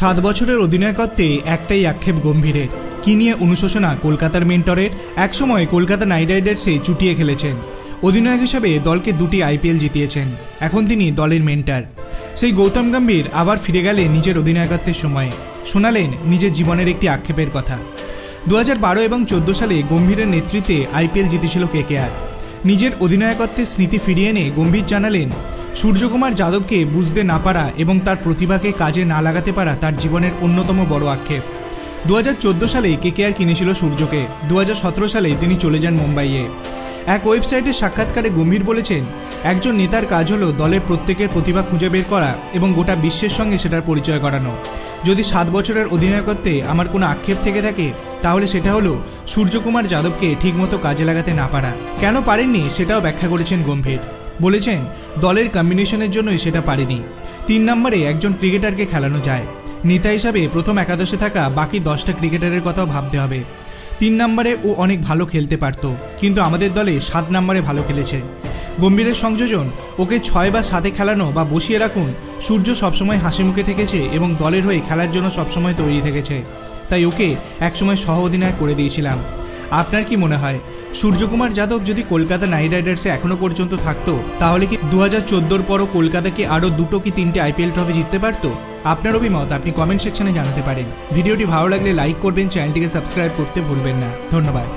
7 বছরের অধিনায়কত্বে একটাই আক্ষেপ গম্ভীরের, কি নিয়ে অনুশোচনা কলকাতার মেন্টরের। একসময় কলকাতা নাইট রাইডার্সে চুটিয়ে খেলেছেন, অধিনায়ক হিসেবে দলকে 2টি IPL জিতিয়েছেন। এখন তিনি দলের মেন্টর। সেই গৌতম গম্ভীর আবার ফিরে গেলেন নিজের অধিনায়কত্বের সময়ে, শোনালেন নিজের জীবনের একটি আক্ষেপের কথা। 2012 এবং 14 সালে গম্ভীরের নেতৃত্বে IPL জিতেছিল KKR। নিজের অধিনায়কত্বের স্মৃতি ফিরিয়ে এনে গম্ভীর জানালেন, সূর্যকুমার যাদবকে বুঝতে না পারা এবং তার প্রতিভাকে কাজে না লাগাতে পারা তার জীবনের অন্যতম বড় আক্ষেপ। 2014 সালে KKR কিনেছিল সূর্যকে। 2017 সালে তিনি চলে যান মুম্বাইয়ে। এক ওয়েবসাইটের সাক্ষাৎকারে গম্ভীর বলেছেন, একজন নেতার কাজ হলো দলের প্রত্যেকের প্রতিভা খুঁজে বের করা এবং গোটা বিশ্বের সঙ্গে সেটার পরিচয় করানো। যদি 7 বছরের অধিনায়কত্বে আমার কোনো আক্ষেপ থেকে থাকে, তাহলে সেটা হলো সূর্যকুমার যাদবকে ঠিকমতো কাজে লাগাতে না পারা। কেন পারেননি সেটাও ব্যাখ্যা করেছেন গম্ভীর। বলেছেন, দলের কম্বিনেশনের জন্যই সেটা পারেনি। 3 নম্বরে একজন ক্রিকেটারকে খেলানো যায়, নেতা হিসাবে প্রথম একাদশে থাকা বাকি 10টা ক্রিকেটারের কথাও ভাবতে হবে। 3 নম্বরে ও অনেক ভালো খেলতে পারত, কিন্তু আমাদের দলে 7 নম্বরে ভালো খেলেছে। গম্ভীরের সংযোজন, ওকে 6 বা 7-এ খেলানো বা বসিয়ে রাখুন, সূর্য সবসময় হাসি মুখে থেকেছে এবং দলের হয়ে খেলার জন্য সবসময় তৈরি থেকেছে, তাই ওকে একসময় সহ অধিনায়ক করে দিয়েছিলাম। আপনার কি মনে হয়, সূর্যকুমার যাদব যদি কলকাতা নাইট রাইডার্সে এখনো পর্যন্ত থাকতো, তাহলে কি 2014-র পরও কলকাতা কি আরও 2টো কি 3টে IPL ট্রফি জিততে পারতো? আপনার অভিমত আপনি কমেন্ট সেকশনে জানাতে পারেন। ভিডিওটি ভালো লাগলে লাইক করবেন, চ্যানেলটিকে সাবস্ক্রাইব করতে ভুলবেন না। ধন্যবাদ।